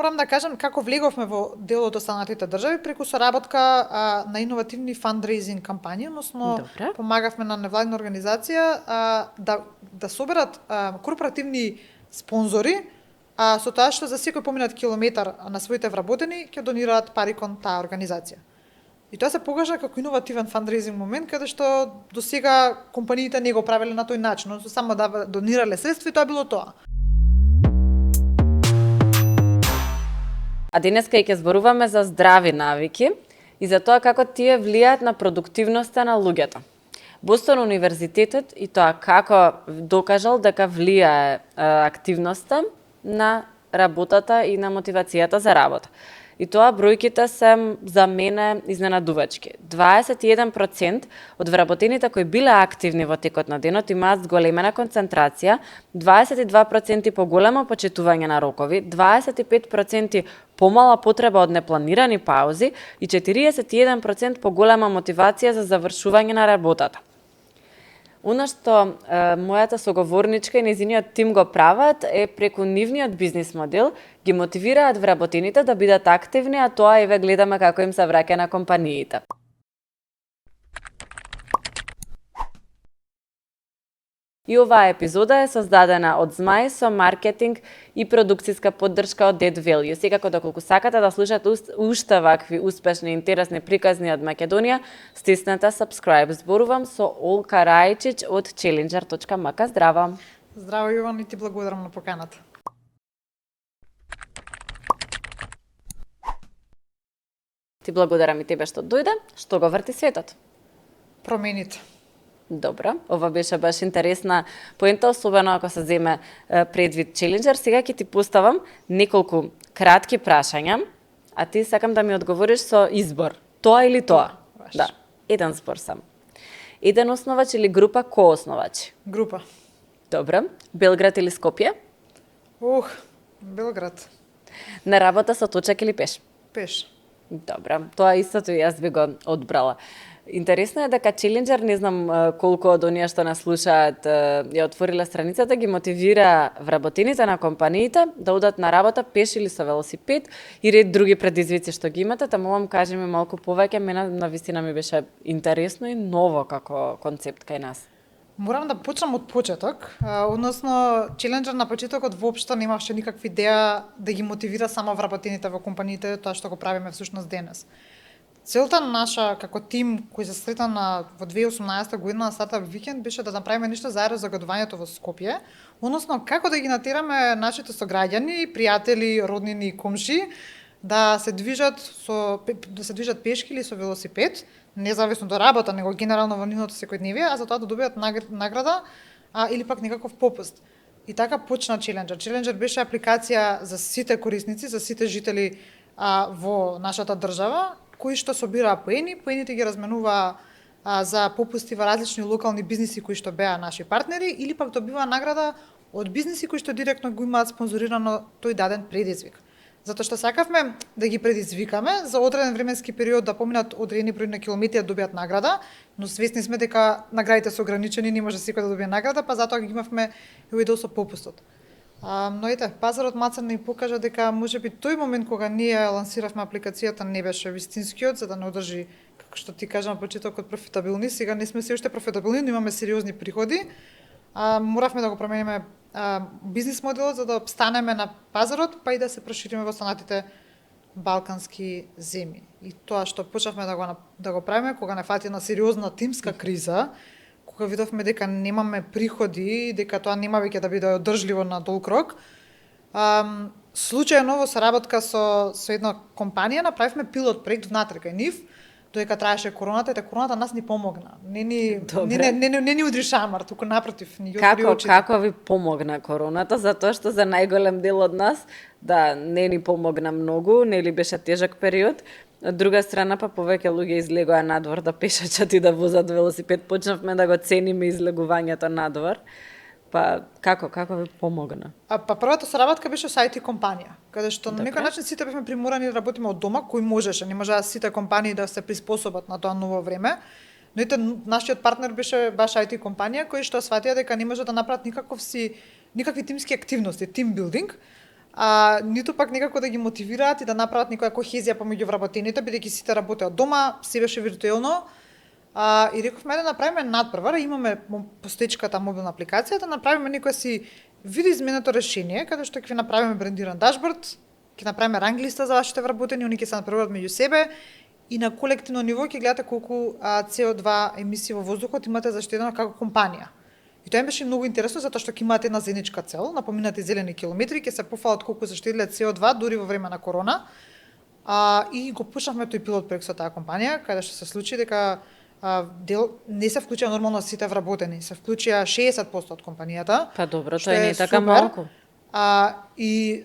морам да кажам како влеговме во дел од останатите држави преку соработка на иновативни фандрейзинг кампањи, односно Добре. помагавме на невладина организација да соберат корпоративни спонзори, со тоа што за секој поминат километар на своите вработени ќе донираат пари кон таа организација. И тоа се покажа како иновативен фандрейзинг момент, каде што до сега компаниите не го правеле на тој начин, односно само да донирале средства и тоа било тоа. А денеска ќе зборуваме за здрави навики и за тоа како тие влијаат на продуктивноста на луѓето. Бостон универзитетот и тоа како докажал дека влијае активноста на работата и на мотивацијата за работа. И тоа бројките се за мене изненадувачки. 21% од вработените кои биле активни во текот на денот имаат зголемена концентрација, 22% поголемо почитување на рокови, 25% помала потреба од непланирани паузи и 41% поголема мотивација за завршување на работата. Оно што мојата соговорничка и нејзиниот тим го прават е преку нивниот бизнис модел ги мотивираат вработените да бидат активни, а тоа еве гледаме како им се враќа на компаниите. И оваа епизода е создадена од Змај со маркетинг и продукцијска поддршка од Dead Value. Секако доколку сакате да слушате уште вакви успешни и интересни приказни од Македонија, стиснете subscribe. Зборувам со Олка Рајчич од Challenger.mk. Здраво! Здраво, Јован, и ти благодарам на поканата. Ти благодарам и тебе што дојде. Што го врти светот? Промените. Добро, ова беше баш интересна поента, особено ако се земе предвид Challenger. Сега ќе ти поставам неколку кратки прашања, а ти сакам да ми одговориш со избор. Тоа или тоа? Да, еден збор сам. Еден основач или група коосновачи? Група. Добро. Белград или Скопје? Белград. На работа со точак или пеш? Пеш. Добро, тоа истото и јас би го одбрала. Интересно е дека Challenger, не знам колку од оние што нас слушаат ја отвориле страницата, ги мотивира вработените на компаниите да одат на работа пеш или со велосипед и ред други предизвици што ги имате. Таму кажи ми малку повеќе, мене навистина ми беше интересно и ново како концепт кај нас. Морам да почнам од почеток, односно Challenger на почетокот воопшто немаше никаква идеја да ги мотивира само вработените во компаниите, тоа што го правиме всушност денес. Целта наша како тим кој се сретна во 2018 година на Startup Weekend беше да направиме нешто заедно за гадувањето во Скопје, односно како да ги натераме нашите сограѓани, пријатели, роднини и комши да се движат пешки или со велосипед, независно до работа, него генерално во нивното секојдневие, а за тоа да добијат награда или пак некаков попуст. И така почна Challenger. Challenger беше апликација за сите корисници, за сите жители во нашата држава, кои што собираа поени, поените ги разменуваа за попусти во различни локални бизниси кои што беа наши партнери или пак добиваа награда од бизниси кои што директно го имаат спонзорирано тој даден предизвик. Затоа што сакавме да ги предизвикаме за одреден временски период да поминат одредени број на километри да добијат награда, но свесни сме дека наградите се ограничени, не може секој да добие награда, па затоа ги имавме овој дел со попустот. Но ете, пазарот мацен ни покажа дека можеби тој момент кога ние лансиравме апликацијата не беше вистинскиот, за да не одржи, како што ти кажам, почетокот профитабилни. Сега не сме се уште профитабилни, но имаме сериозни приходи. Моравме да го промениме бизнис моделот за да обстанеме на пазарот, па и да се прошириме во останатите балкански земји. И тоа што почнавме да го правиме кога не фати на сериозна тимска криза, кога видовме дека немаме приходи, дека тоа нема веќе да биде одржливо на долг рок, случајно во соработка со една компанија направивме пилот проект внатре кај нив, додека траеше короната, и короната нас ни помогна. Не ни удри шамар, туку напротив, ни ги отвори очите. Како ви помогна короната? Затоа што за најголем дел од нас, да, не ни помогна многу, нели беше тежок период. Од друга страна, па повеќе луѓе излегоа надвор да пешачат и да возат велосипед. Почнавме да го цениме излегувањето надвор. Па како ви помогна? Па првата соработка беше со IT компанија, каде што на некој начин сите бевме приморани да работиме од дома, кој можеше, не можеа сите компании да се приспособат на тоа ново време. Но ете, нашиот партнер беше баш IT компанија кој што сватија дека не може да направат никакви тимски активности, тим билдинг, ниту пак некако да ги мотивираат и да направат некоја кохезија помеѓу вработените, бидејќи сите работеат дома, се беше виртуелно. И рековме да направиме надпревар, имаме постоечката мобилна апликација, да направиме некоја си видоизменето решение, каде што ќе направиме брендиран дашборд, ќе направиме ранг листа за вашите вработени, они ќе се надпреварат меѓу себе и на колективно ниво ќе гледате колку CO2 емисии во воздухот имате заштедено како компанија. И тоа им беше многу интересно затоа што ќе имате една заедничка цел, на поминати зелени километри, ќе се пофалат колку заштедиле CO2 дури во време на корона. И го пушнавме тој пилот проект со таа компанија, каде што се случи дека не се вклучија нормално сите вработени, се вклучија 60% од компанијата. Па добро, што тоа не е така супер. малку. И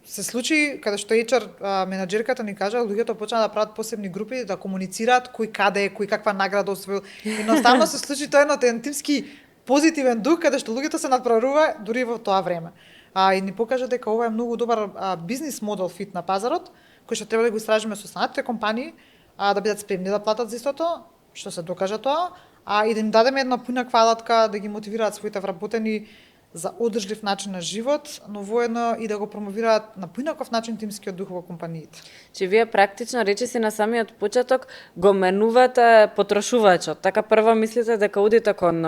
се случи каде што HR менаџерката ни кажа, луѓето почнаа да прават посебни групи, да комуницираат кој каде е, кој каква награда освоил. Едноставно се случи тоа еден тимски позитивен дух каде што луѓето се надпреварува дури во тоа време. И ни покажа дека ова е многу добар бизнис модел фит на пазарот, кој што треба да го истражиме со останатите компании, да бидат спремни да платат за истото, што се докажа тоа, и да им дадеме една поинаква алатка да ги мотивираат своите вработени за одржлив начин на живот, но воедно и да го промовираат на поинаков начин тимскиот дух во компаниите. Че вие практично речиси на самиот почеток го менувате потрошувачот. Така прво мислите дека одите кон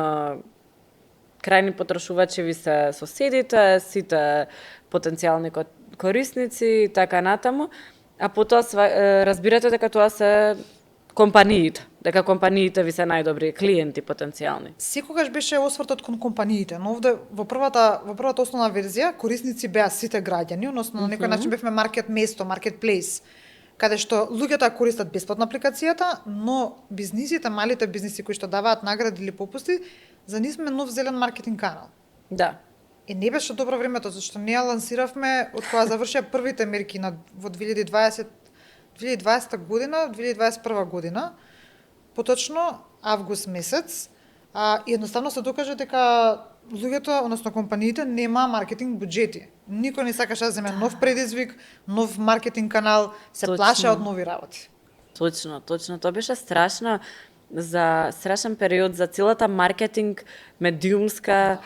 крајни потрошувачи ви се соседите, сите потенцијални корисници и така натаму, а потоа разбирате дека тоа се компаниите, дека компаниите ви се најдобри клиенти потенцијални. Секогаш беше освртот кон компаниите, но овде во првата основна верзија корисници беа сите граѓани, односно на некој начин бевме маркет место, маркетплейс, каде што луѓето ја користат бесплатно апликацијата, но бизнисите, малите бизниси кои што даваат награди или попусти, за нив сме нов зелен маркетинг канал. Да. И не беше добро времето, зашто ние ја лансиравме од кога завршија првите мерки во 2020 година, 2021 година, поточно август месец, и едноставно се докаже дека луѓето, односно компаниите, нема маркетинг буџети. Никој не сакаше да земе нов предизвик, нов маркетинг канал, се плаше од нови работи. Точно. Тоа беше страшно страшен период за целата маркетинг медиумска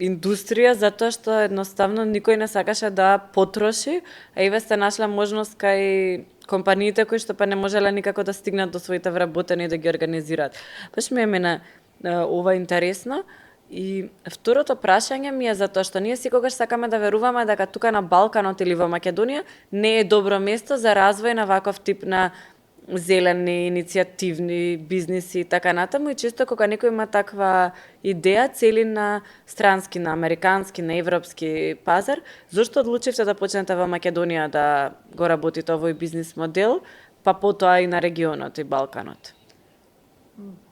индустрија, затоа што едноставно никој не сакаше да потроши, а и ве сте нашле можност кај компаниите кои што па не можеле никако да стигнат до своите вработени да ги организираат. Баш ми е мене ова интересно. И второто прашање ми е затоа што ние секогаш сакаме да веруваме дека тука на Балканот или во Македонија не е добро место за развој на ваков тип на зелени, иницијативни бизниси и така натаму, и често кога некој има таква идеја, цели на странски, на американски, на европски пазар, зошто одлучивте да почнете во Македонија да го работите овој бизнис модел, па потоа и на регионот и Балканот?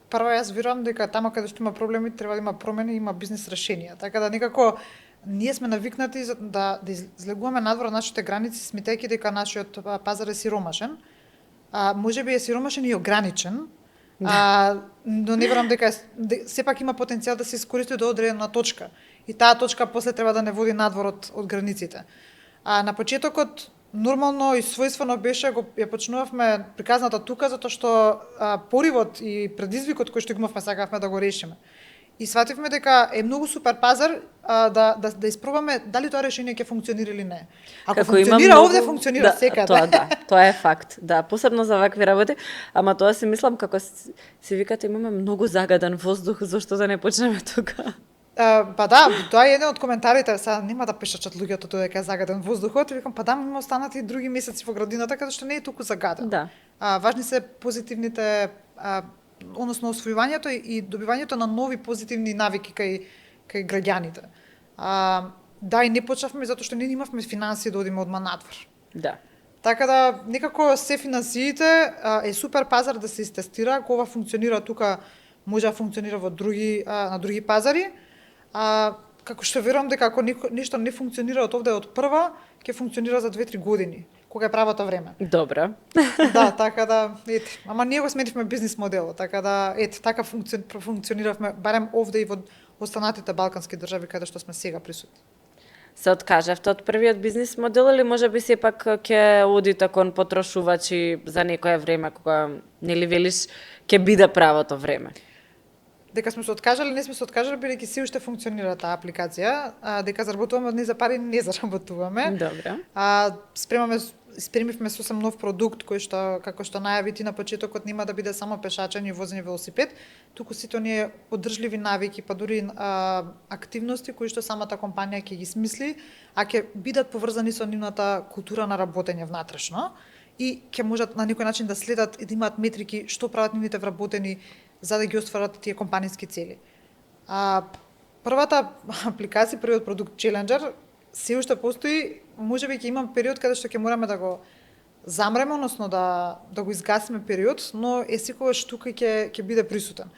Прво, јас верувам дека тamo каде што има проблеми треба да има промени, има бизнис решенија. Така да некако ние сме навикнати да излегуваме надвор од нашите граници, сметајќи дека нашиот пазар е сиромашен. Може би е сиромашен и ограничен, но не верувам дека сепак има потенцијал да се искористи до одредена точка. И таа точка после треба да не води надвор од границите. На почетокот нормално и својствено беше, ја почнувавме приказната тука, затоа што поривот и предизвикот кој што имавме сакавме да го решиме. И свативме дека е многу супер пазар да испробаме дали тоа решение ќе функционира или не. Ако функционира овде, функционира секаде. Тоа е факт. Да, посебно за вакви работи, ама тоа си мислам како си викате имаме многу загаден воздух, зошто да не почнеме тука? Па да, тоа е еден од коментарите, сега нема да пишачат луѓето тоа дека е загаден воздухот, и викам па да, има останати други месеци во градината каде што не е толку загаден. Да. Важни се позитивните односно освојувањето и добивањето на нови позитивни навики кај граѓаните. Да, и не почнавме затоа што не имавме финансии да одиме одма надвор. Да. Така да некако се финансиите е супер пазар да се истестира, ако ова функционира тука, може да функционира во на други пазари. Како што верувам дека ако нешто не функционира од овде од прва, ќе функционира за 2-3 години, кога е правото време. Добро. Да, така да, ама ние го сменивме бизнис моделот, така да, така функциониравме, барем овде и во останатите балкански држави каде што сме сега присутни. Се откажавте од првиот бизнис модел или може би сепак ќе одите кон потрошувачи за некое време кога нели велиш ќе биде правото време? дека сме се откажале, не сме се откажале, бидејќи се уште функционира таа апликација, дека заработуваме од неј за пари, не заработуваме. Добре. Спремивме сосем нов продукт кој што, како што најави ти на почетокот, нема да биде само пешачење и возење велосипед, туку сите оние одржливи навики, па дури активности кои што самата компанија ќе ги смисли, а ќе бидат поврзани со нивната култура на работење внатрешно и ќе можат на некој начин да следат и да имаат метрики што прават нивните вработени за да ги остварат тие компаниски цели. Првата апликација, првиот продукт Challenger, се уште постои, можеби ќе имам период каде што ќе мораме да го замреме, односно да го изгасиме период, но секогаш тука ќе биде присутен.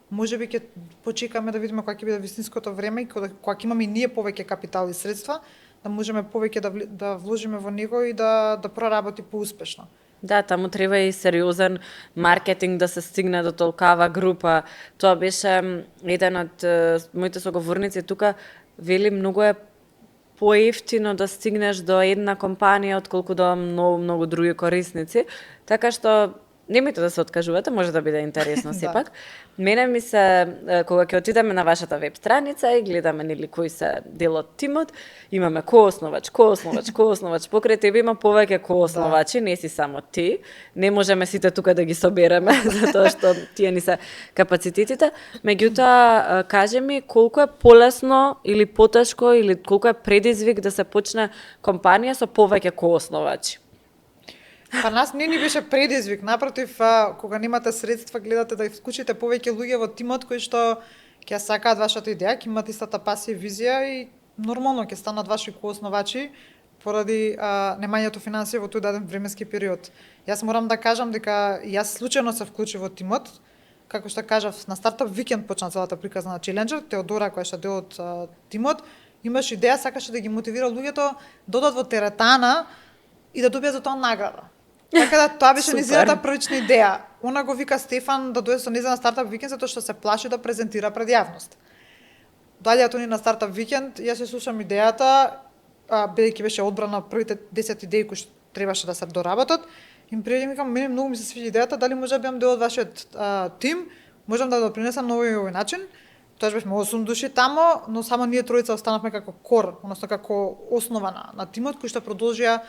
Можеби ќе почекаме да видиме кога ќе биде вистинското време и кога ќе имаме и ние повеќе капитал и средства, да можеме повеќе да вложиме во него и да проработи поуспешно. Да, таму треба и сериозен маркетинг да се стигне до толкава група. Тоа беше еден од моите соговорници тука, вели многу е поевтино да стигнеш до една компанија отколку до многу други корисници, така што немојте да се откажувате, може да биде интересно сепак. Мене ми се, кога ќе отидеме на вашата веб страница и гледаме нели кои се дел од тимот, имаме коосновач, покрај тебе има повеќе коосновачи, не си само ти. Не можеме сите тука да ги собереме, затоа што тие ни се капацитетите. Меѓутоа, кажи ми колку е полесно или потешко или колку е предизвик да се почне компанија со повеќе коосновачи? Па нас не ни беше предизвик, напротив, кога немате средства, гледате да вклучите повеќе луѓе во тимот кои што ќе сакаат вашата идеја, ќе имат истата пасија и визија и нормално ќе станат ваши коосновачи поради немањето финансии во тој даден временски период. Јас морам да кажам дека јас случајно се вклучив во тимот, како што кажав, на стартап викенд почна целата приказна на Challenger, Теодора која што дел од тимот, имаш идеја, сакаше да ги мотивира луѓето да одат во теретана и да добијат за тоа награда. Така да тоа беше низината првична идеја. Она го вика Стефан да дојде со нејзина на стартап викенд затоа што се плаши да презентира пред јавност. Доаѓаат они на стартап викенд, јас се слушам идејата, бидејќи беше одбрана првите 10 идеи кои што требаше да се доработат, им пријдем и викам, мене многу ми се свиѓа идејата, дали може да бидам дел од вашиот тим, можам да допринесам на овој начин. Тоаш бевме 8 души тамо, но само ние тројца останавме како кор, односно како основа на тимот кој што продолжија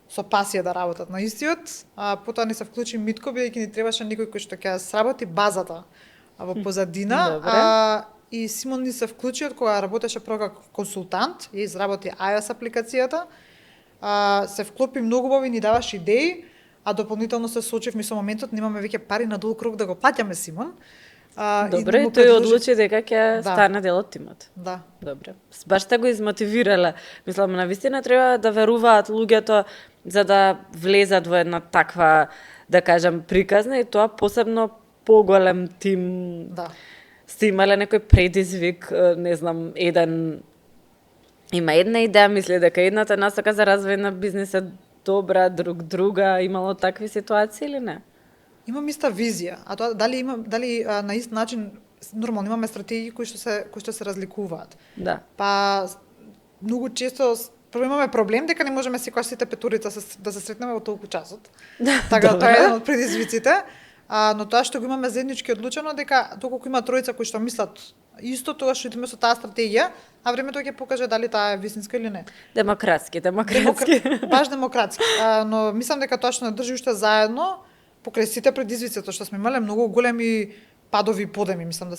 со пасија да работат на истиот, потоа ни се вклучи Митко, бидејќи ни требаше некој кој што ќе сработи базата во позадина, и Симон ни се вклучи од кога работеше прво како консултант, и изработи iOS апликацијата, се вклопи многу убаво и ни даваше идеи, а дополнително се соочивме со моментот, немаме веќе пари на долг рок да го плаќаме Симон. Добре, и тој одлучи дека ќе стане дел од тимот. Да. Добре. Баш сте го измотивирале. Мислам, навистина треба да веруваат луѓето за да влезат во една таква, да кажам, приказна и тоа посебно поголем тим. Да. Сте имале некој предизвик, не знам, има една идеја, мисли дека едната насока за развој на бизнис е добра, друга, имало такви ситуации или не? Имам иста визија, а тоа дали на ист начин нормално имаме стратегии кои што се разликуваат. Да. Па многу често прво имаме проблем дека не можеме секогаш сите петорица да се сретнеме во толку часот. Така тоа е еден од предизвиците. Но тоа што го имаме заеднички одлучено дека доколку има тројца кои што мислат исто, тогаш идеме со таа стратегија, а времето ќе покаже дали таа е вистинска или не. Демократски. Баш демократски. Но мислам дека тоа што не држи уште заедно покрај сите предизвици што сме имале многу големи падови и подеми, мислам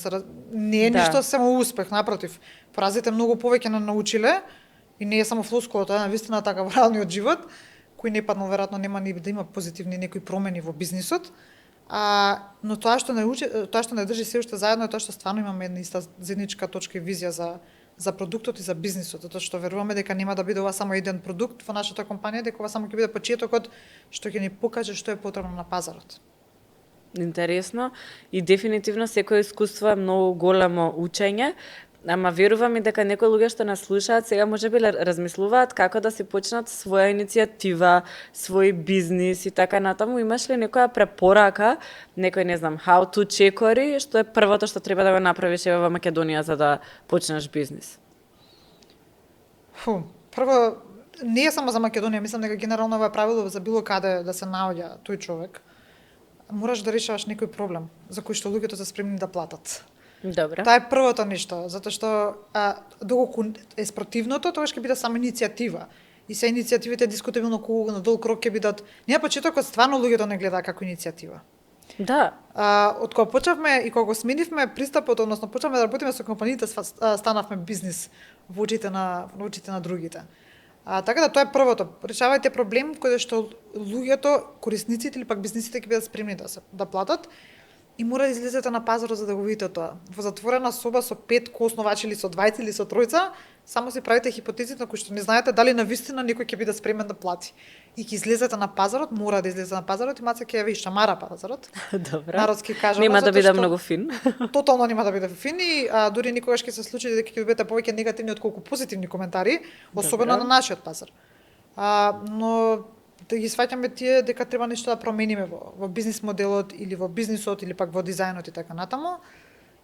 не е ништо само успех, напротив. Поразите многу повеќе не научиле и не е само флоскула, тоа е навистина така во реалниот живот, кој не паднал веројатно нема ни да има позитивни некои промени во бизнисот. Но тоа што не држи се уште заедно е тоа што стварно имаме една иста заедничка точка и визија за продуктот и за бизнисот, затоа што веруваме дека нема да биде ова само еден продукт во нашата компанија, дека ова само ќе биде почетокот што ќе ни покаже што е потребно на пазарот. Интересно и дефинитивно секој искуство е многу големо учење. Ама верувам и дека некои луѓе што нас слушаат сега можеби размислуваат како да си почнат своја иницијатива, свој бизнис и така натаму. Имаш ли некоја препорака, некој не знам, how to чекори, што е првото што треба да го направиш во Македонија за да почнеш бизнис? Прво, не е само за Македонија, мислам дека генерално ова е правило за било каде да се наоѓа тој човек. Мораш да решаваш некој проблем за кој што луѓето се спремни да платат. Добро. Тоа е првото нешто, затоа што доколку е спротивното, тогаш ќе биде само иницијатива. И се иницијативите дискутабилно колку на долг рок ќе бидат. Ние на почетокот стварно луѓето не глеdaa како иницијатива. Да. Од кога почнавме и кога го сменивме пристапот, односно почнавме да работиме со компаниите, станавме бизнис во очите на другите. Така да тоа е првото. Решавајте проблем кој што луѓето, корисниците или пак бизнисите ќе бидат спремни да платат и мора да излезете на пазарот за да го видите тоа. Во затворена соба со 5 коосновачи или со 2 или со 3, само си правите хипотези на кои што не знаете дали навистина некој ќе биде спремен да плати. И ќе излезете на пазарот, мора да излезете на пазарот и маца ќе ја ви шамара пазарот. Добро. Народски кажано, Нема да затоа биде што многу фин. Тотално нема да биде фин и дури никогаш ќе се случи дека ќе добиете повеќе негативни отколку позитивни коментари, особено Добро. на нашиот пазар. Но да ги сваќаме тие дека треба нешто да промениме во бизнис моделот или во бизнисот или пак во дизајнот и така натаму.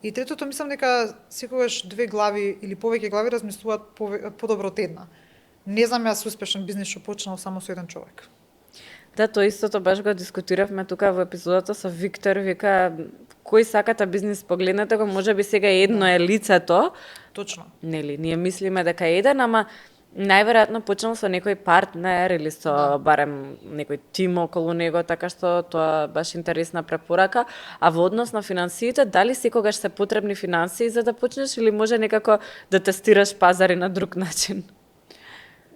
И третото мислам дека секогаш две глави или повеќе глави размислуваат подобро од една. Не знам јас успешен бизнис што почнал само со еден човек. Да, тоа истото баш го дискутиравме тука во епизодата со Виктор, вика кој сакате бизнис погледнете го, можеби сега едно е лицето. Точно. Нели, ние мислиме дека е еден, ама најверојатно почнал со некој партнер или со барем некој тим околу него, така што тоа баш интересна препорака. А во однос на финансиите, дали секогаш се потребни финансии за да почнеш или може некако да тестираш пазари на друг начин?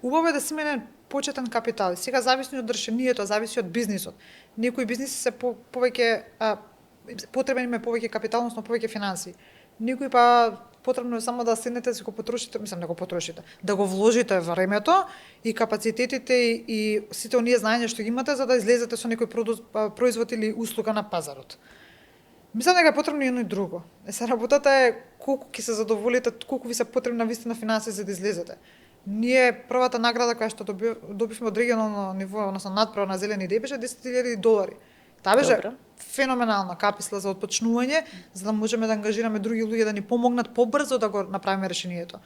Убаво е да си мене почетен капитал. Сега зависи од решението, зависи од бизнисот. Некои бизниси се повеќе потребен им е повеќе капитал, односно повеќе финансии. Некои па потребно е само да седнете да си го потрошите, мислам да го потрошите, да го вложите времето и капацитетите и сите оние знаења што ги имате за да излезете со некој производ или услуга на пазарот. Мислам дека е потребно и едно и друго. Се работата е колку ќе се задоволите, колку ви се потребна вистина финансии за да излезете. Ние првата награда која што добивме од регионално ниво, односно надправа на зелени идеи беше $10,000. Таа беше Добро. феноменална каписла за отпочнување, за да можеме да ангажираме други луѓе да ни помогнат побрзо да го направиме решението.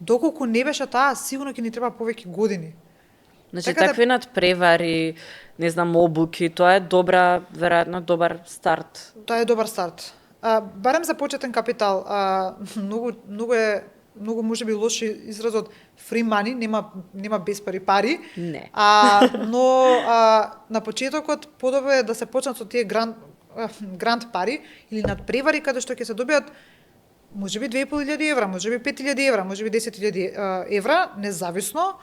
Доколку не беше таа, сигурно ќе ни треба повеќе години. Значи, Така да- такви надпревари, не знам, обуки, тоа е добра, веројатно добар старт. Тоа е добар старт. Барем за почетен капитал, многу можеби лош изразот free money, нема без пари. Не. Но на почетокот подобро е да се почнат со тие грант пари или надпревари каде што ќе се добијат можеби €2,500, можеби €5,000, можеби €10,000, независно,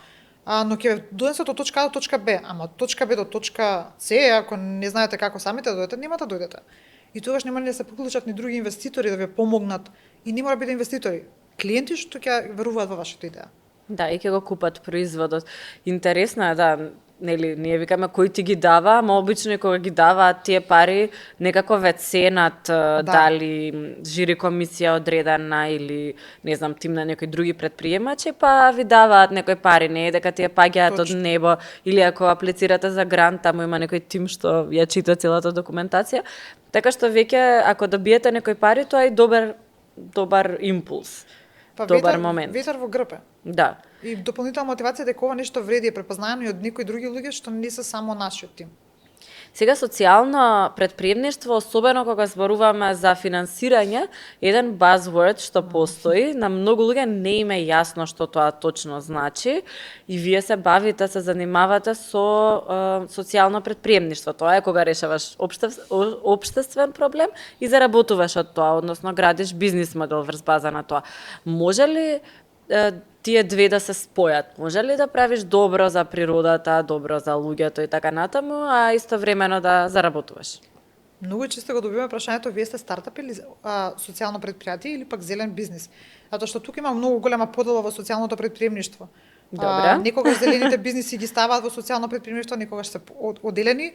но ќе донесат од точка А до точка Б, ама од точка Б до точка С, ако не знаете како самите дојдете, нема да дојдете. И тогаш нема ни да се приклучат ни други инвеститори да ви помогнат. И не мора да биде инвеститори, клиенти што ќе веруваат во вашата идеја. Да, и ќе го купат производот. Интересно е, да, нели, ние викаме кој ти ги дава, ама обично и кога ги даваат тие пари, некако ве ценат дали жири комисија одредена или, не знам, тим на некои други предприемачи, па ви даваат некои пари, не е дека тие паѓаат од небо, или ако аплицирате за грант, таму има некој тим што ја чита целата документација. Така што веќе, ако добиете некои пари, тоа е добар импулс. Добар момент. Ветер во грб е. Да. И дополнителна мотивација дека ова нешто вреди е препознаено и од некои други луѓе што не се само нашиот тим. Сега социјално предприемништво, особено кога зборуваме за финансирање, еден buzzword што постои, на многу луѓе не им е јасно што тоа точно значи и вие се бавите, се занимавате со социјално предприемништво. Тоа е кога решаваш општествен проблем и заработуваш од тоа, односно градиш бизнис модел врз база на тоа. Може ли тие две да се спојат? Може ли да правиш добро за природата, добро за луѓето и така натаму, а истовремено да заработуваш? Многу често го добиваме прашањето, вие сте стартап или социјално предпријатие или пак зелен бизнис. Затоа што тука има многу голема подела во социјалното предприемништво. Добра. Некогаш зелените бизниси ги ставаат во социјално предприемништво, некогаш се оделени,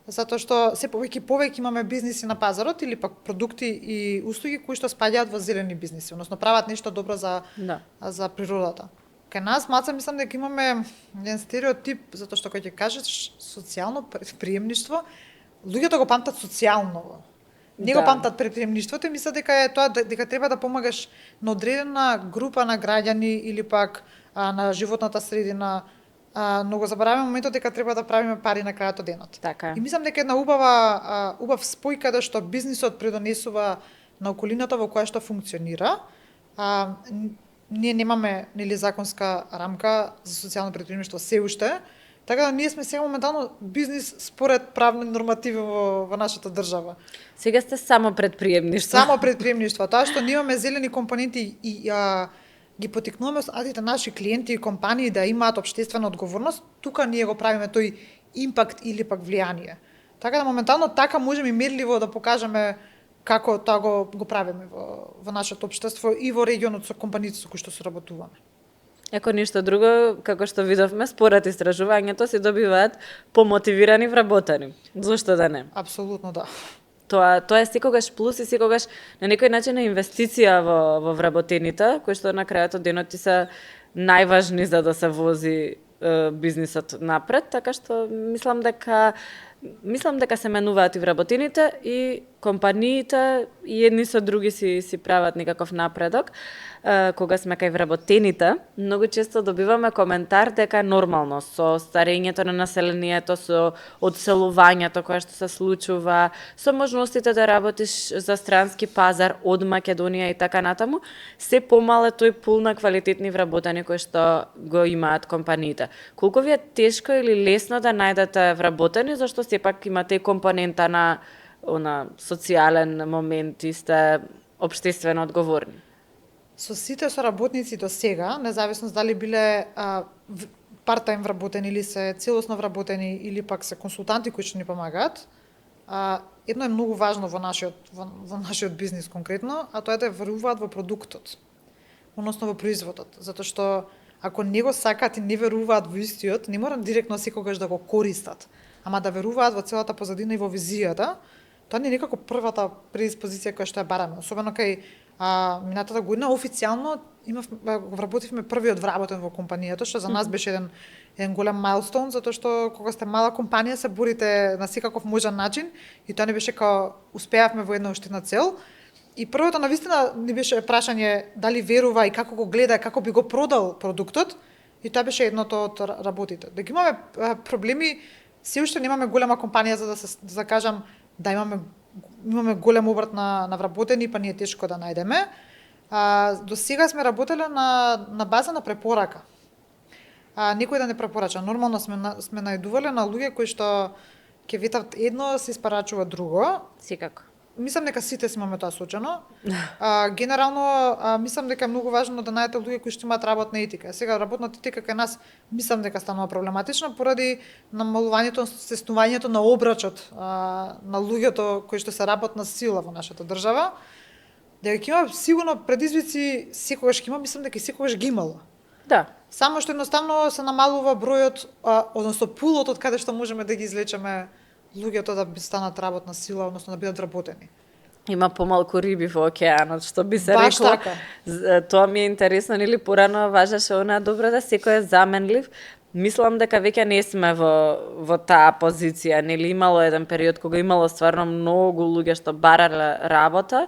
затоа што се повеќе имаме бизниси на пазарот или пак продукти и услуги кои што спаѓаат во зелени бизниси, односно прават нешто добро за природата. Кај нас, маца, мислам дека имаме еден стереотип, затоа што кога ќе кажеш социјално предприемништво, луѓето го памтат социјално. Не го памтат предприемништвото и мислат дека е тоа дека треба да помагаш на одредена група на граѓани или пак на животната средина, но го забораваме моментот дека треба да правиме пари на крајот од денот. Така е. И мислам дека една убав спој каде што бизнисот предонесува на околината во која што функционира. Ние немаме нели законска рамка за социјално претприемништво се уште, така да ние сме сега моментално бизнис според правни нормативи во нашата држава. Сега сте само предприемништво. Само предприемништво. Тоа што ние имаме зелени компоненти и ги потикнуваме сите наши клиенти и компании да имаат општествена одговорност, тука ние го правиме тој импакт или пак влијание. Така да моментално така можеме мерливо да покажеме како тоа го правиме во нашето општество и во регионот со компаниите со кои што соработуваме. Ако ништо друго, како што видовме, според истражувањето се добиваат помотивирани вработени. Зошто да не? Апсолутно да. Тоа е секогаш плюс и секогаш на некој начин е инвестиција во вработените, кои што на крајот од денот ти се најважни за да се вози бизнисот напред, така што мислам дека се менуваат и вработените и компаниите и едни со други си прават некаков напредок. Кога сме кај вработените, многу често добиваме коментар дека е нормално со старењето на населението, со одселувањето кое што се случува, со можностите да работиш за странски пазар од Македонија и така натаму, се помале тој пул на квалитетни вработени кои што го имаат компаниите. Колку ви е тешко или лесно да најдете вработени, зашто сепак имате компонента на социјален момент и сте општествено одговорни? Со сите соработници до сега, независно дали биле парт-тајм вработени или се целосно вработени или пак се консултанти кои што ни помагаат, едно е многу важно во нашиот бизнис конкретно, а тоа е да веруваат во продуктот, односно во производот, затоа што ако не го сакаат и не веруваат во истиот, не мора директно секогаш да го користат, ама да веруваат во целата позадина и во визијата. Тоа не е некако првата предиспозиција која што ја бараме, особено кај минатата година официјално го вработивме првиот вработен во компанијата, што за нас беше еден голем маилстоун, затоа што кога сте мала компанија се борите на секаков можен начин и тоа не беше као успеавме во една уштина цел. И првото навистина ни беше прашање дали верува и како го гледа, како би го продал продуктот, и тоа беше едното од работите. Дека имаме проблеми, се уште немаме голема компанија за да кажам да имаме голем обрт на вработени, па ни е тешко да најдеме. До сега сме работеле на база на препорака. Некој да не препорача. Нормално сме најдувале на луѓе кои што ќе ветат едно, се испарачува друго. Секако. Мислам дека сите имаме тоа случајно. Генерално, мислам дека е многу важно да најдете луѓе кои што имаат работна етика. Сега, работната етика кај нас, мислам дека станува проблематична поради намалувањето, стеснувањето на обрачот на луѓето кои што се работна сила во нашата држава. Дека ќе има сигурно предизвици, секогаш ќе има, мислам дека и секогаш ги имало. Да. Само што едноставно се намалува бројот, односно пулот од каде што можеме да ги извлечеме луѓето да станат работна сила, односно да бидат вработени. Има помалку риби во океанот, што би се Баш рекло. така. Тоа ми е интересно, нели порано важеше она добро да секој е заменлив. Мислам дека веќе не сме во таа позиција, нели имало еден период кога имало стварно многу луѓе што барале работа.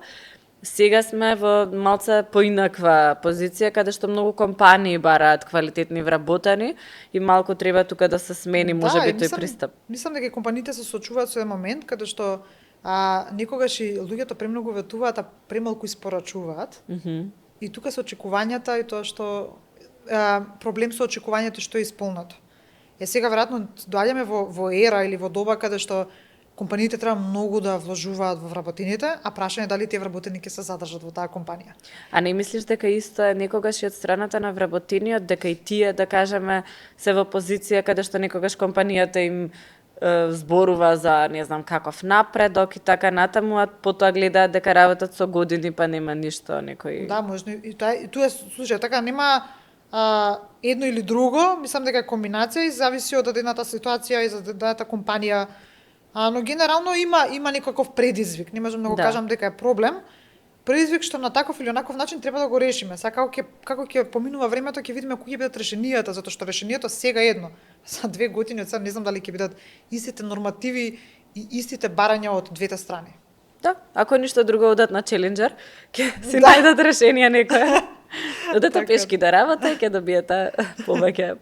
Сега сме во малце поинаква позиција, каде што многу компании бараат квалитетни вработени и малку треба тука да се смени можеби тој пристап. Мислам дека компаниите се соочуваат со еден момент каде што некогаш и луѓето премногу ветуваат, а премалку испорачуваат. И тука се очекувањата и тоа што проблем со очекувањето што е исполнато. Сега веројатно доаѓаме во ера или во доба каде што компаниите треба многу да вложуваат во вработените, а прашање е дали тие вработени ќе се задржат во таа компанија. А не мислиш дека исто е некогаш и од страната на вработениот, дека и тие, да кажеме, се во позиција каде што некогаш компанијата им зборува за не знам каков напредок и така натаму, а потоа гледаат дека работат со години па нема ништо некој. Да, можно и тоа е слушај, така нема едно или друго, мислам дека е комбинација и зависи од едната ситуација и за едната компанија. Но генерално има некаков предизвик. Не можам да го кажам дека е проблем. Предизвик што на таков или онаков начин треба да го решиме. Сега како ќе поминува времето, ќе видиме кои ќе бидат решенијата, затоа што решението сега е едно. За 2 години од сега не знам дали ќе бидат истите нормативи и истите барања од двете страни. Да, ако ништо друго одат на Челенџер, ќе си најдат решение некое. Одете Така. пешки да работа и ќе добиете повеќе,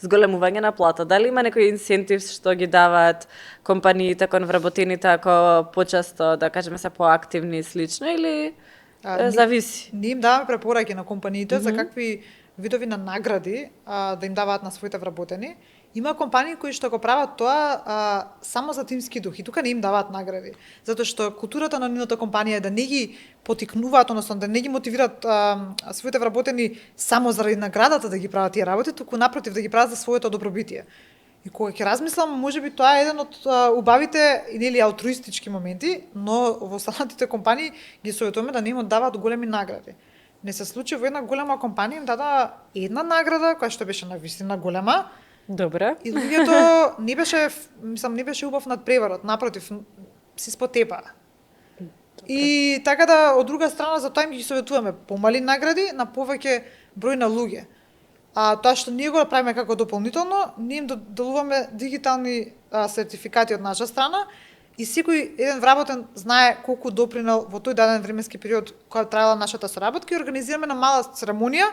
зголемување на плата. Дали има некои инсентив што ги даваат компаниите кон вработените ако почесто, да кажеме, се поактивни и слично, или зависи? Ние им даваме препораки на компаниите за какви видови на награди да им даваат на своите вработени. Има компании кои што го прават тоа само за тимски дух и тука не им даваат награди, затоа што културата на нивната компанија е да не ги потикнуваат, односно да не ги мотивираат своите вработени само заради наградата да ги прават тие работи, туку напротив да ги прават за своето добробитие. И кога ќе размислам, можеби тоа е еден од убавите или алтруистички моменти, но во останатите компании ги советуваме да не им оддаваат големи награди. Не се случи во една голема компанија им дада една награда која што беше навистина голема. Добре. И луѓето не беше убав надпреварот, напротив, си спотепаа. И така да, од друга страна, за тоа им ги советуваме помали награди на повеќе број на луѓе. А тоа што ние го правиме како дополнително, ние им делуваме дигитални сертификати од наша страна и секој еден вработен знае колку допринел во тој даден временски период која траела нашата соработка и организираме на мала церемонија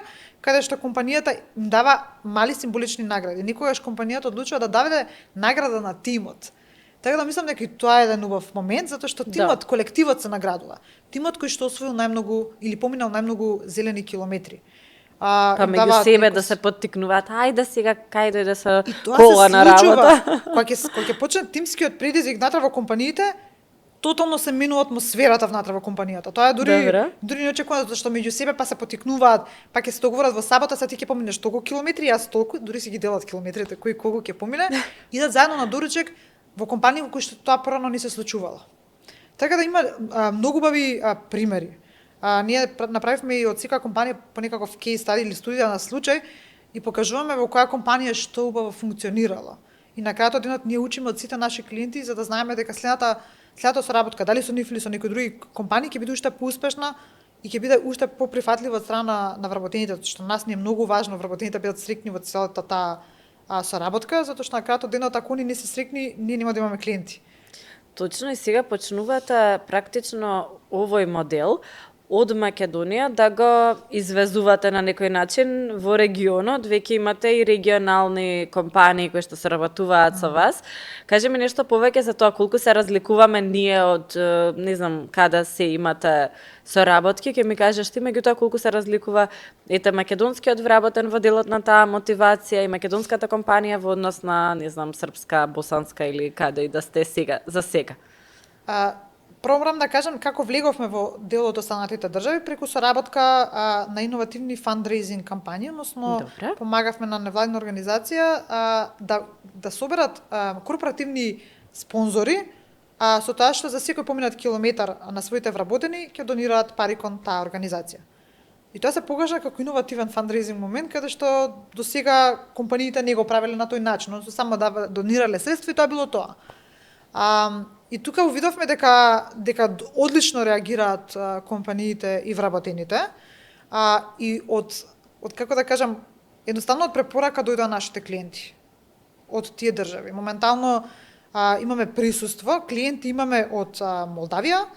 каде што компанијата им дава мали символични награди. Никогаш компанијата одлучува да даде награда на тимот. Така да мислам дека и тоа е еден убав момент, затоа што тимот, колективот се наградува. Тимот кој што освоил најмногу или поминал најмногу зелени километри. Па меѓу себе да се поттикнуваат, ајде сега кај дојде со тоа кола се на работа. Кога ќе почне тимскиот предизвик внатре во компаниите, тотално се менува атмосферата внатре во компанијата. Тоа е дури неочекувано, затоа што меѓу себе па се поттикнуваат, па ќе се договорат во сабота, сега ти ќе поминеш толку километри, јас толку, дури си ги делат километрите кој колку ќе помине, идат заедно на доручек во компании во кои што тоа порано не се случувало. Така да има многу убави примери. Ние направивме и од секоја компанија по некаков кейс стади или студија на случај и покажуваме во која компанија што убаво функционирало. И на крајот од денот ние учиме од сите наши клиенти за да знаеме дека следната соработка, дали со нив или со некои други компании ќе биде уште поуспешна и ќе биде уште поприфатлива од страна на вработените, што нас ни е многу важно вработените бидат стрикни во целата таа соработка, затоа што на крајот од денот ако они не се стрикни, ние нема да имаме клиенти. Точно, и сега почнувате практично овој модел од Македонија да го извезувате на некој начин во регионот, веќе имате и регионални компании кои што се работуваат со вас. Кажи ми нешто повеќе за тоа колку се разликуваме ние од не знам каде се имате соработки, ќе ми кажеш ти меѓутоа колку се разликува македонскиот вработен во делот на таа мотивација и македонската компанија во однос на не знам српска, босанска или каде и да сте сега за сега. Прво морам да кажам како влеговме во делот останатите држави преку соработка на иновативни фандрейзинг кампањи, односно помагавме на невладина организација да соберат корпоративни спонзори, со тоа што за секој поминат километар на своите вработени ќе донираат пари кон таа организација. И тоа се покажа како иновативен фандрейзинг момент каде што досега компаниите не го правеле на тој начин, односно само да донирале средства и тоа било тоа. И тука увидовме дека одлично реагираат компаниите и вработените. И од како да кажам, едноставно од препорака дојдоа нашите клиенти од тие држави. Моментално имаме присуство, клиенти имаме од Молдавија,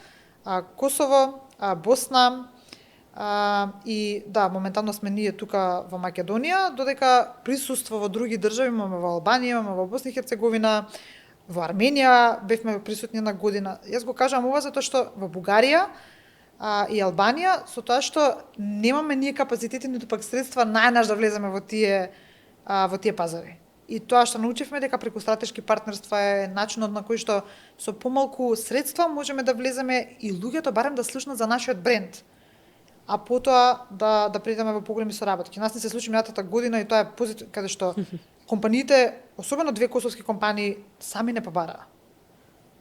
Косово, Босна и да, моментално сме ние тука во Македонија, додека присуство во други држави имаме во Албанија, имаме во Босна и Херцеговина, во Арменија бевме присутни една година. Јас го кажам ова затоа што во Бугарија и Албанија со тоа што немаме ние капацитети ниту пак средства најнаш да влеземе во тие пазари. И тоа што научивме дека преку стратешки партнерства е начинот на кој што со помалку средства можеме да влеземе и луѓето барем да слушнат за нашиот бренд. А потоа да предаме во поголеми соработки. Нас не се случи минатата година и тоа е позитивно каде што компаниите, особено две косовски компании, сами не побараа.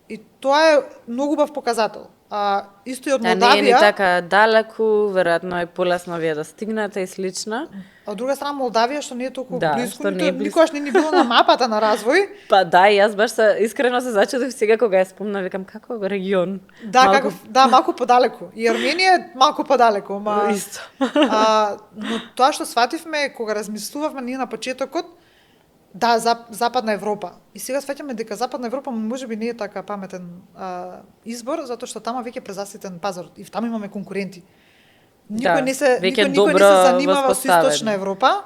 И тоа е многу убав показател. Исто и од Молдавија. Не е ни така далеку, веројатно е полесно вие да стигнете и слично. А од друга страна Молдавија што не е толку близко, близко. никогаш не ни било на мапата на развој. Па да, и јас баш искрено се зачудив сега кога ја спомна, викам како регион. Да, малку подалеку. И Арменија е малку подалеку, Исто. Но тоа што свативме кога размислувавме ние на почетокот, да, Западна Европа. И сега сваќаме дека Западна Европа можеби не е така паметен избор, затоа што тама веќе презаситен пазар и таму имаме конкуренти. Никој не веќе никој не добро се занимава со воспоставени. Источна Европа,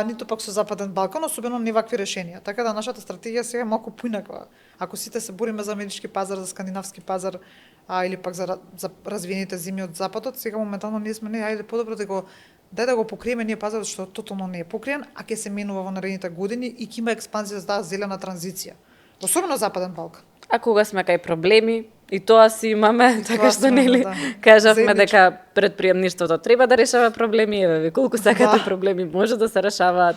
ниту пак со Западен Балкан, особено не вакви решенија. Така да нашата стратегија сега е малку поинаква. Ако сите се бориме за амерички пазар, за скандинавски пазар, или пак за развиените земји од западот, сега моментално ние сме ајде подобро да го покриеме ние пазарот што тотално не е покриен, а ќе се менува во наредните години и ќе има експанзија за таа зелена транзиција. Особено Западен Балкан. А кога сме кај проблеми, и тоа си имаме, така тоа што сме, нели да. кажавме Заедничко. дека предприемништвото треба да решава проблеми, еве ви колку сакате Да. проблеми може да се решаваат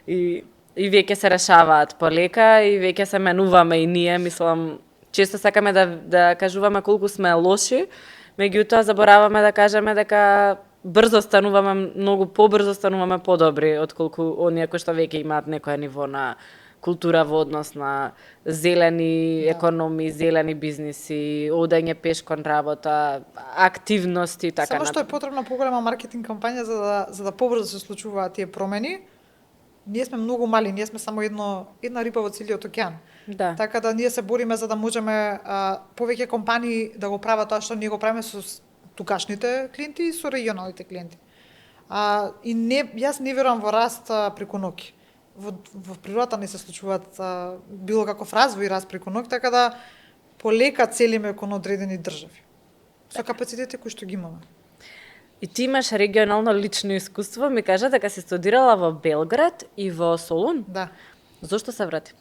и веќе се решаваат полека и веќе се менуваме и ние, мислам, често сакаме да кажуваме колку сме лоши, меѓутоа забораваме да кажеме дека брзо стануваме, многу побрзо стануваме подобри отколку оние кои што веќе имаат некоја ниво на култура во однос на зелени економии, зелени бизниси, одење пеш кон работа, активности и така Само што е натаму. потребна поголема маркетинг кампања за да побрзо се случуваат тие промени. Ние сме многу мали, ние сме само една риба во целиот океан. Да. Така да ние се бориме за да можеме повеќе компании да го прават тоа што ние го правиме со тукашните клиенти и со регионалните клиенти. И јас не верувам во раст преку ноќ. Во природата не се случуваат било каков развој и раст преку ноќ, така да полека целиме кон одредени држави. Со капацитетите кои што ги имаме. И ти имаш регионално лично искуство, ми кажа дека си студирала во Белград и во Солун. Да. Зошто се врати?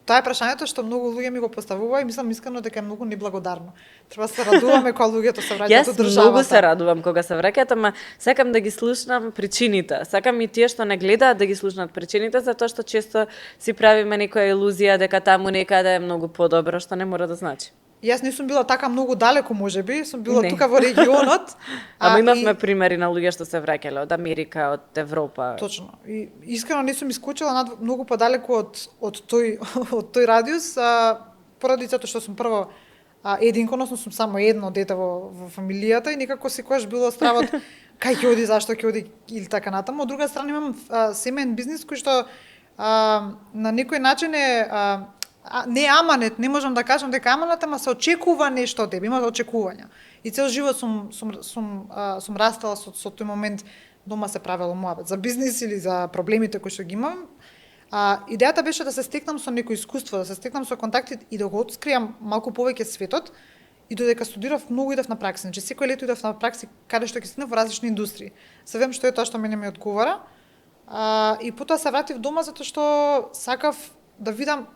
Тоа е прашањето што многу луѓе ми го поставува и мислам искрено дека е многу неблагодарно. Треба да се радуваме кога луѓето се враќаат Јас од државата. многу се радувам кога се враќаат, ама сакам да ги слушнам причините. Сакам и тие што не гледаат да ги слушнат причините, затоа што често си правиме некоја илузија дека таму некаде е многу подобро, што не мора да значи. Јас не сум била така многу далеко, можеби, сум била Не. тука во регионот. Ама имавме и- примери на луѓе што се враќале од Америка, од Европа. Точно. И искрено не сум искочила многу подалеку од тој радиус, поради затоа што сум прво единка, односно сум само едно дете во фамилијата и некако секогаш било стравот кај ќе оди, зашто ќе оди или така натаму. Од друга страна имам семеен бизнис кој што на некој начин е не аманет, не можам да кажам дека аманет, ама се очекува нешто од тебе, има очекувања. И цел живот сум растала со тој момент, дома се правело муабет за бизнис или за проблемите кои што ги имам. Идејата беше да се стекнам со некој искуство, да се стекнам со контакти и да го откриам малку повеќе светот. И додека студирав, многу идев на пракси. Значи, секој лето идев на пракси каде што ќе стигнав во различни индустрии. Се видам што е тоа што мене ми одговара. И потоа се вратив дома затоа што сакав да видам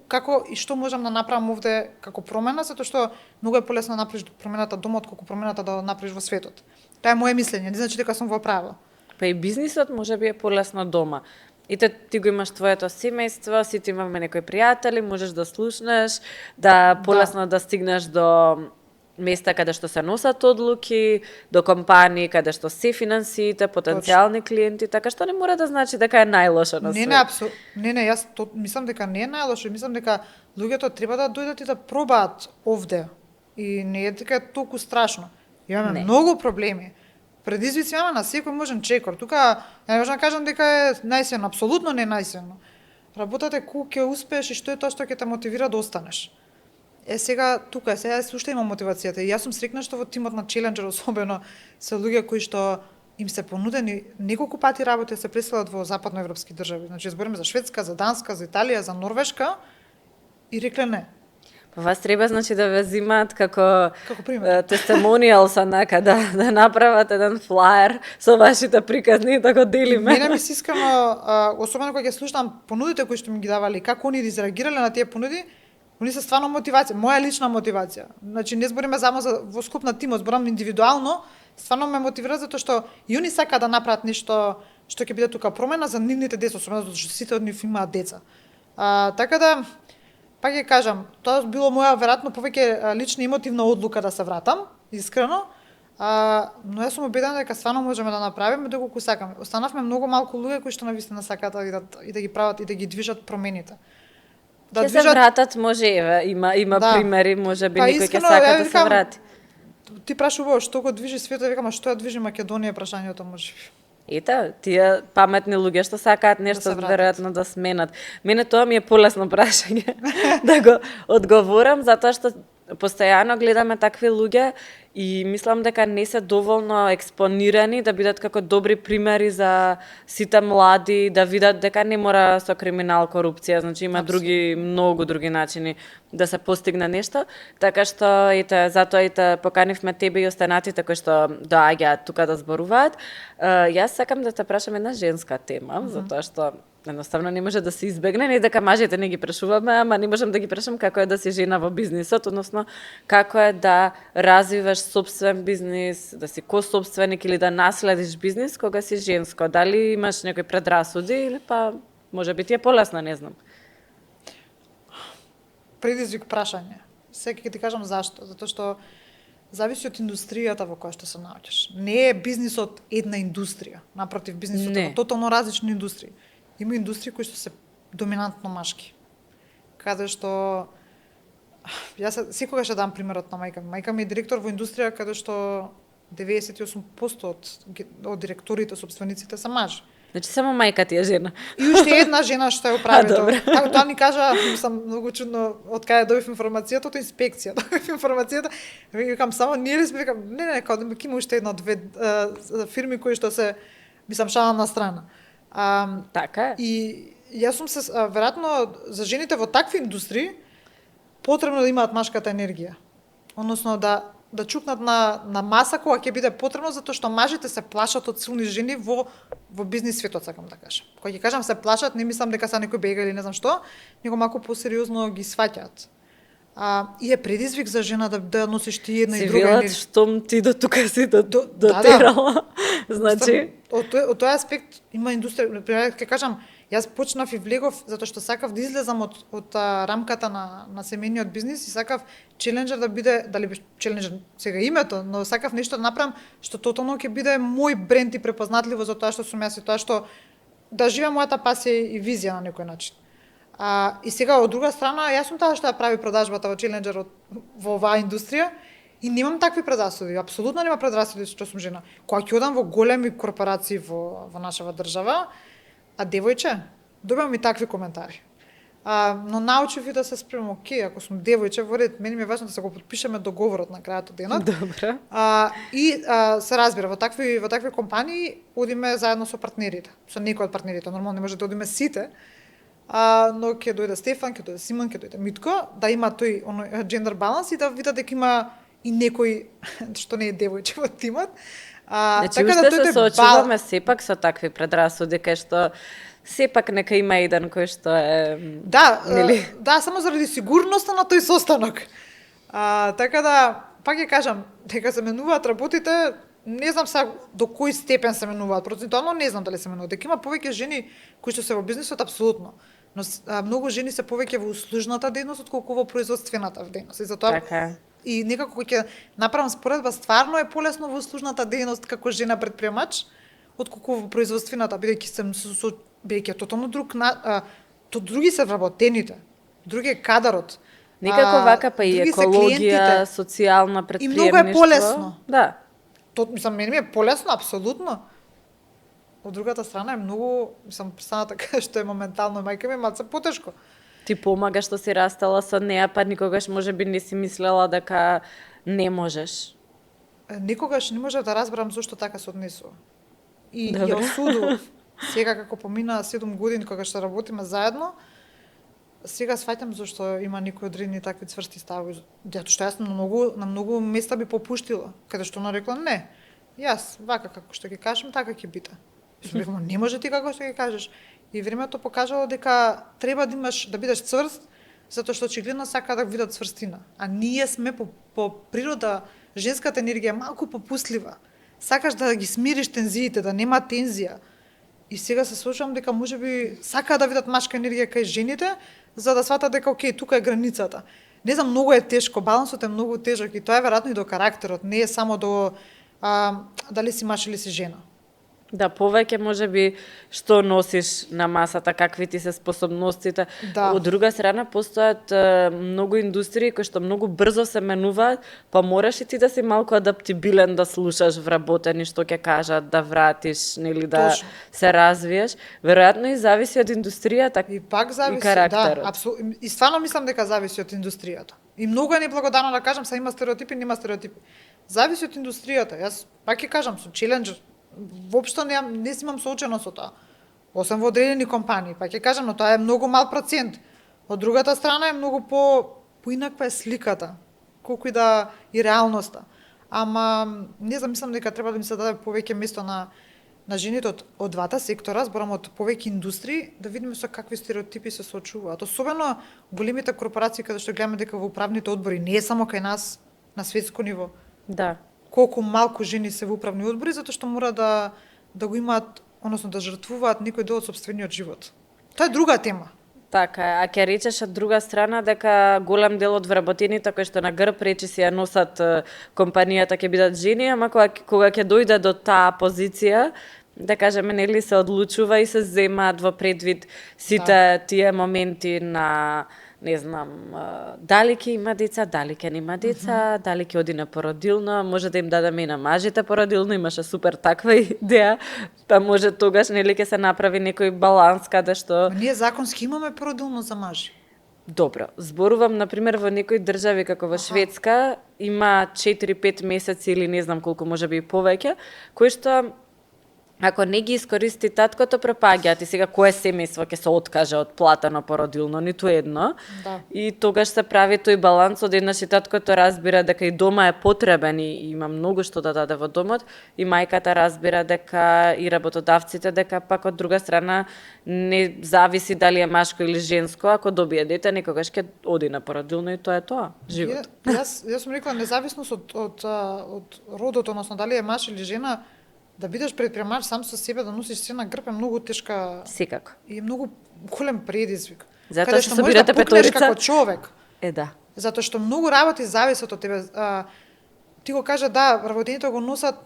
како и што можам да направам овде како промена, затоа што многу е полесно да направиш промената дома отколку промената да направиш во светот. Тоа е моје мислење, не значи дека сум во право. Па и бизнисот може би е полесно дома. И ти го имаш твоето семејство, сите имаме некои пријатели, можеш да слушнеш, да полесно да стигнеш до места каде што се носат одлуки, до компании каде што се финансиите, потенцијални клиенти, така што не мора да значи дека е најлошо на свет. Не, јас мислам дека не е најлошо, мислам дека луѓето треба да дојдат и да пробаат овде. И не е дека е толку страшно. Имаме многу проблеми. Предизвици имаме на секој можен чекор. Тука не можам да кажам дека е најсилно, апсолутно не е најсилно. Работата е колку ќе успееш и што е тоа што ќе те мотивира да останеш. Сега тука сега уште има мотивацијата и јас сум среќна што во тимот на Challenger особено се луѓе кои што им се понудени неколку пати работи се преселат во западноевропски држави. Значи збориме за Шведска, за Данска, за Италија, за Норвешка и рекле не. Па вас треба значи да ве взимаат како пример. тестимонијал са нека да направат еден флаер со вашите приказни и да го делиме. Мене ми се искрено, особено кога ќе слушам понудите кои што ми ги давале, како они изреагирале на тие понуди, они се стварно мотивација, моја лична мотивација. Значи не збориме само за во склоп на тимот, зборам индивидуално, стварно ме мотивира затоа што и они сакаат да направат нешто што ќе биде тука промена за нивните деца, особено затоа што сите од нив имаат деца. Така да пак ќе кажам, тоа било моја веројатно повеќе лична емотивна одлука да се вратам, искрено. Но јас сум убедена дека стварно можеме да направиме доколку сакаме. Останавме многу малку луѓе кои што навистина сакаат и да ги прават и да ги движат промените. Ќе се вратат, може еве, има примери, може би некој ќе сака да се врати. Ти прашува што го движи светот, викам, што ја движи Македонија, прашањето може би. Ета, тие паметни луѓе што сакаат нешто веројатно да сменат. Мене тоа ми е полесно прашање да го одговорам затоа што постојано гледаме такви луѓе и мислам дека не се доволно експонирани да бидат како добри примери за сите млади, да видат дека не мора со криминал, корупција, значи има други, многу други начини да се постигне нешто, така што ете, затоа ете поканивме тебе и останатите кои што доаѓаат тука да зборуваат. Јас сакам да те прашам една женска тема, затоа што едноставно не може да се избегне, не дека мажите не ги прашуваме, ама не можам да ги прашам како е да си жена во бизнисот, односно како е да развиваш собствен бизнис, да си кособственик или да наследиш бизнис кога си женско. Дали имаш некои предрасуди или па може би ти е полесно, не знам. Предизвик прашање. Сега ќе ти кажам зашто. Затоа што зависи од индустријата во која што се наоѓаш. Не е бизнисот една индустрија. Напротив, бизнисот е тотално различни индустрии. Има индустрии кои што се доминантно машки. Каде што јас секогаш ќе дам примерот на мајка ми. Мајка ми е директор во индустрија каде што 98% од директорите, собствениците се мажи. Значи само мајка ти е жена. И уште една жена што ја управи тоа. Тоа ни кажа, сам многу чудно од каде добив информацијата од инспекција. Добив информацијата, викам само ние ли сме, викам не, каде има уште една-две фирми кои што се мислам шалам на страна. Така. И јас сум се веројатно за жените во такви индустрии потребно да имаат машката енергија. Односно да чукнат на маса кога ќе биде потребно, затоа што мажите се плашат од силни жени во бизнис светот, сакам да кажам. Кога ќе кажам се плашат, не мислам дека се некој бега или не знам што, него малку посериозно ги сваќаат. И е предизвик за жена да носиш ти една и друга енергија. Штом ти до тука си дотерала. Значи, од тој аспект има индустрија, например, ќе кажам, јас почнав и влегов затоа што сакав да излезам од рамката на семејниот бизнис и сакав челенџер да биде, дали беше челенџер сега името, но сакав нешто да направам што тотално ќе биде мој бренд и препознатливо за тоа што сум јас и тоа што да живеам мојата пасија и визија на некој начин. И сега од друга страна, јас сум таа што ја прави продажбата во челенџер во оваа индустрија и немам такви предрасуди, апсолутно нема предрасуди што сум жена. Кога ќе одам во големи корпорации во нашава држава, девојче, добивам и такви коментари. Но научив и да се спремам, окей, ако сум девојче, во ред, мене ми е важно да се го подпишеме договорот на крајот од денот. Добро. Се разбира, во такви компании одиме заедно со партнерите, со некои од партнерите, нормално не може да одиме сите, но ќе дојде Стефан, ќе дојде Симон, ќе дојде Митко, да има тој джендер баланс и да видат дека има и некој што не е девојче во тимот. Значи, уште се соочуваме сепак со такви предрасуди, кај што сепак нека има еден кој што е... Да, само заради сигурноста на тој состанок. Така да, пак ќе кажам, дека се менуваат работите, не знам сега до кој степен се менуваат, процентуално не знам дали се менуваат. Дека има повеќе жени кои што се во бизнисот, апсолутно. Но многу жени се повеќе во услужната дејност отколку во производствената дејност. И затоа и некако ќе направам споредба, стварно е полесно во услужната дејност како жена предприемач отколку во производствената, бидејќи тотално други се вработените, други е кадарот. Некако вака па и екологија, социјална предприемништво. И многу е полесно. Да. Мислам, мене ми е полесно, апсолутно. Од другата страна е многу, мислам, представа така што е моментално мајка ми малце потешко. Ти помага што си растала со неа, па никогаш можеби не си мислела дека не можеш? Никогаш не може да разберам зошто така се однесува. И ја осудував. Сега како помина 7 години кога што работиме заедно, сега сваќам зашто има некои одредени такви цврсти ставови. Затоа што јас на многу места би попуштила, каде што она рекла не. Јас вака како што ќе кажам, така ќе биде. Рекла, не може ти како што ќе кажеш. И времето покажало дека треба да имаш да бидеш цврст, затоа што очигледно сака да видат цврстина. А ние сме по природа, женската енергија е малку попустлива. Сакаш да ги смириш тензиите, да нема тензија. И сега се слушам дека можеби сака да видат машка енергија кај жените, за да сватат дека окей, тука е границата. Не знам, многу е тешко, балансот е многу тежок и тоа е веројатно и до карактерот, не е само до дали си маж или си жена. Да, повеќе можеби што носиш на масата, какви ти се способностите. Да. Од друга страна, постојат многу индустрии кои што многу брзо се менуваат, па мораш и ти да си малку адаптибилен да слушаш вработени што ќе кажат, да вратиш, нели да Точно. се развиеш. Веројатно и зависи од индустријата и пак зависи, и карактерот. Да, и стварно мислам дека зависи од индустријата. И многу е неблагодарно да кажам, са има стереотипи, нема стереотипи. Зависи од индустријата. Јас пак ќе кажам со Челенџер, воопшто не имам соочено со тоа. Освен во одредени компании, па ќе кажам, но тоа е многу мал процент. Од другата страна е многу поинаква е сликата, колку и да и реалноста. Ама не знам, мислам дека треба да ми се даде повеќе место на жените од двата сектора, зборам од повеќе индустрии, да видиме со какви стереотипи се соочуваат. Особено големите корпорации каде што гледаме дека во управните одбори не е само кај нас на светско ниво. Да. Колку малку жени се во управни одбори затоа што мора да го имаат, односно да жртвуваат некој дел од сопствениот живот. Тоа е друга тема. Така, а ќе речеш од друга страна дека голем дел од вработените кои што на грб речи си ја носат компанијата ќе бидат жени, ама кога ќе дојде до таа позиција, да кажеме, нели се одлучува и се земаат во предвид сите тие моменти на не знам, дали ќе има деца, дали ќе нема деца, дали ќе оди на породилно, може да им дадеме и на мажите породилно, имаше супер таква идеја, па може тогаш нели ќе се направи некој баланс каде што Ние законски имаме породилно за мажи. Добро, зборувам например во некои држави како во Шведска има 4-5 месеци или не знам колку можеби и повеќе, кои што ако не ги искористи таткото препаѓаат и сега кое семејство ќе се откаже од платено породилно, ниту едно. Да. И тогаш се прави тој баланс, од еднаш и таткото разбира дека и дома е потребен и има многу што да даде во домот, и мајката разбира дека и работодавците дека пак од друга страна не зависи дали е машко или женско, ако добие дете некогаш ќе оди на породилно и тоа е тоа, живот. Јас сум рекла независност од родот, односно дали е маж или жена, да бидеш предприемач сам со себе, да носиш се на грб е многу тешка Секако. и многу голем предизвик. Затоа што можеш собирате да пукнеш петорица. како човек. Да. Затоа што многу работи зависат од тебе. Ти го кажа да, работените го носат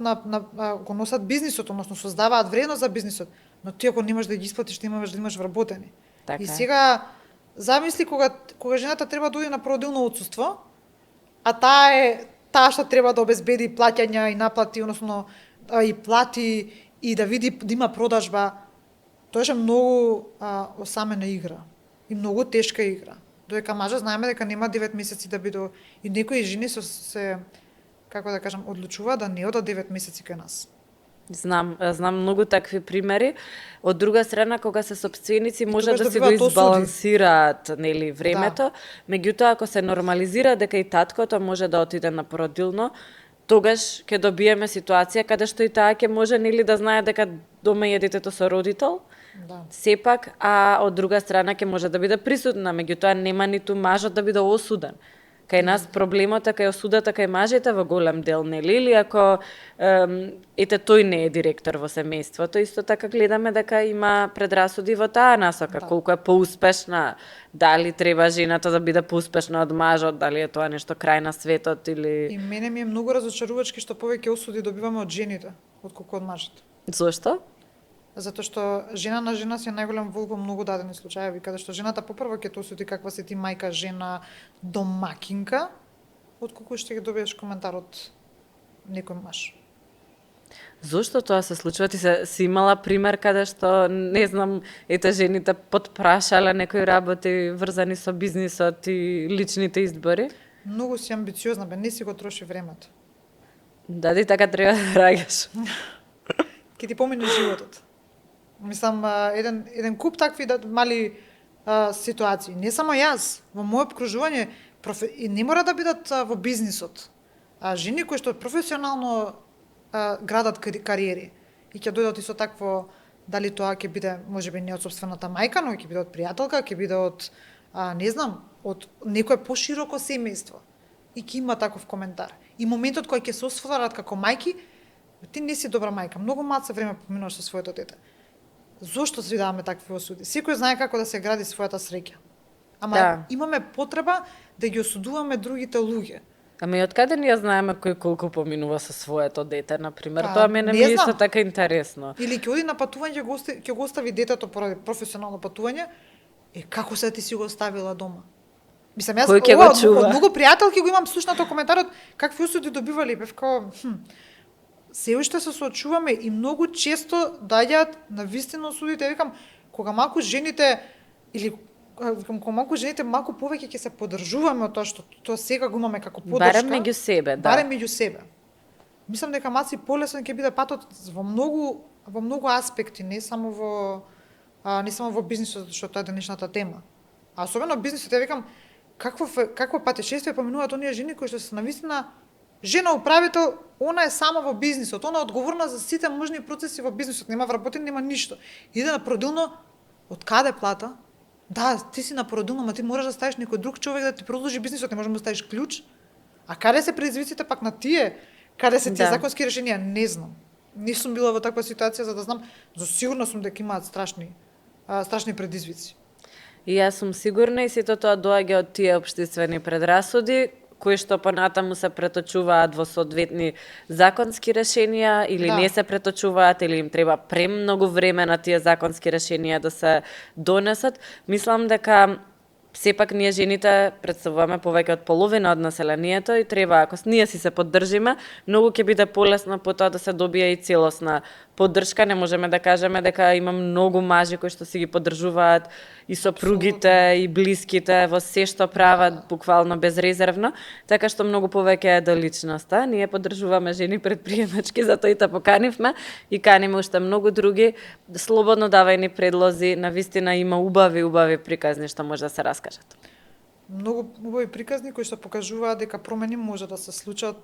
го носат бизнисот, односно создаваат вредност за бизнисот, но ти ако немаш да ги исплатиш, немаш да имаш вработени. Така И е. сега замисли кога жената треба да оди на породилно отсуство, а таа што треба да обезбеди плаќања и наплати, односно и плати и да види да има продажба, тоа е многу осамена игра и многу тешка игра. Додека мажа знаеме дека нема 9 месеци да биде и некои жени се како да кажам одлучува да не одат 9 месеци кај нас. Знам многу такви примери. Од друга страна, кога се сопственици, може тогаш да си го добиваат осуди. избалансираат нели времето, меѓутоа ако се нормализира дека и таткото може да отиде на породилно, тогаш ќе добиеме ситуација каде што и таа ќе може нели да знае дека дома е детето со родител, Да. сепак, а од друга страна ќе може да биде присутна, меѓутоа нема ниту мажот да биде осуден. Кај нас проблемот е кај осудата кај мажите во голем дел, нели? Или ако ете тој не е директор во семејството, исто така гледаме дека има предрасуди во таа насока, колку е поуспешна, дали треба жената да биде поуспешна од мажот, дали е тоа нешто крај на светот или И мене ми е многу разочарувачки што повеќе осуди добиваме од жените отколку од мажите. Зошто? Затоа што жена на жена си е најголем волк во многу дадени случаеви, каде што жената попрво ќе те осуди каква си ти мајка, жена, домакинка, отколку ќе ги добиеш коментар од некој маж. Зошто тоа се случува? Ти си имала пример каде што, не знам, ете жените потпрашале некои работи врзани со бизнисот и личните избори? Многу си амбициозна, не си го троши времето. Дади така треба да раѓаш. Ќе ти помине животот. Мислам, еден куп такви мали ситуации. Не само јас, во моје обкружување, и не мора да бидат во бизнисот. Жени кои што професионално градат кариери и ќе дојдат исто такво, дали тоа ќе биде можеби не од собствената мајка, но ќе биде од пријателка, ќе биде од не знам, од некое пошироко семејство. И ќе има таков коментар. И моментот кој ќе се осварат како мајки, ти не си добра мајка, многу малце време поминуваш со своето дете. Зошто си даваме такви осуди? Секој знае како да се гради својата среќа. Ама имаме потреба да ги осудуваме другите луѓе. Ама и откаде ние знаеме кој колку поминува со своето дете, например? Тоа мене не ми е знам. исто така интересно. Или ќе оди на патување, ќе го остави детето поради професионално патување, како се ти си го оставила дома? Мислам, јас Кој ќе го чува? од многу пријателки го имам слушнато коментарот какви осуди добивали, бев као се уште се соочуваме и многу често доаѓаат на вистина осудите. Викам, кога малку жените или викам кога малку жените малку повеќе ќе се поддржуваме од тоа што тоа сега го имаме како поддршка. Барем меѓу себе, да. Барем меѓу себе. Мислам дека маци полесно ќе биде патот во многу аспекти, не само во бизнисот, што тоа е денешната тема. А особено бизнисот, ја викам, какво патешествие поминуваат оние жени кои што се навистина жена управител, она е само во бизнисот, она е одговорна за сите можни процеси во бизнисот, нема вработен, нема ништо. Иде на породилно, од каде плата? Да, ти си на породилно, ма ти мораш да ставиш некој друг човек да ти продолжи бизнисот, не можеш да ставиш клjuč. А каде се предизвиците пак на тие? Каде се тие Да. законски решенија? Не знам. Не сум била во таква ситуација за да знам, за сигурно сум дека имаат страшни предизвици. И јас сум сигурна и сето тоа доаѓа од тие општествени предрасуди, кои што понатаму се преточуваат во соодветни законски решенија или Да. не се преточуваат или им треба премногу време на тие законски решенија да се донесат. Мислам дека сепак ние жените представуваме повеќе од половина од населението и треба, ако ние си се поддржиме, многу ќе биде полесно потоа да се добие и целосна поддршка. Не можеме да кажеме дека има многу мажи кои што си ги поддржуваат и сопругите и блиските во се што прават буквално безрезервно, така што многу повеќе е до личноста. Ние поддржуваме жени предприемачки, затоа и те поканивме и каниме уште многу други. Слободно давај ни предлози, навистина има убави приказни што може да се раскажат. Многу убави приказни кои што покажуваат дека промени може да се случат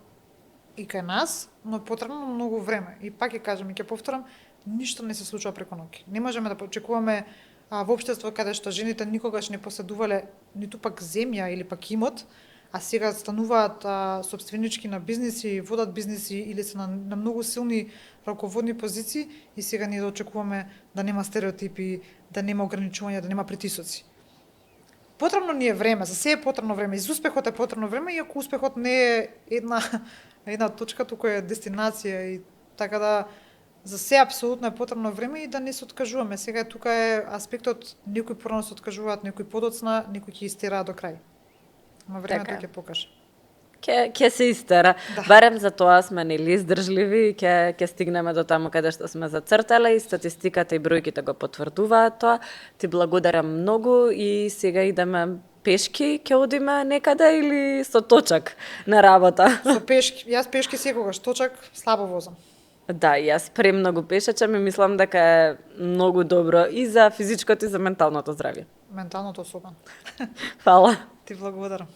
и кај нас, но е потребно многу време. И пак ќе кажам и ќе повторам, ништо не се случува преку ноќ. Не можеме да очекуваме во општество каде што жените никогаш не поседувале ниту пак земја или пак имот, а сега стануваат собственички на бизниси, водат бизниси или се на многу силни раководни позиции и сега ние да очекуваме да нема стереотипи, да нема ограничувања, да нема притисоци. Потребно ни е време, за се е потребно време, и за успехот е потребно време, иако успехот не е една точка, туку е дестинација и така да за се апсолутно е потребно време и да не се откажуваме. Сега тука е аспектот, некои порано се откажуваат, некои подоцна, некои ќе истераат до крај. Ма времето Така. ќе покаже. Ќе се истера. Да. Барем за тоа сме нели издржливи и ќе стигнеме до таму каде што сме зацртале и статистиката и бројките го потврдуваат тоа. Ти благодарам многу и сега идеме пешки, ќе одиме некаде или со точак на работа. Со пешки, јас пешки секогаш, точак слабо возам. Да, и јас премногу пешачам и мислам дека е многу добро и за физичкото и за менталното здравје. Менталното особено. Фала. Ти благодарам.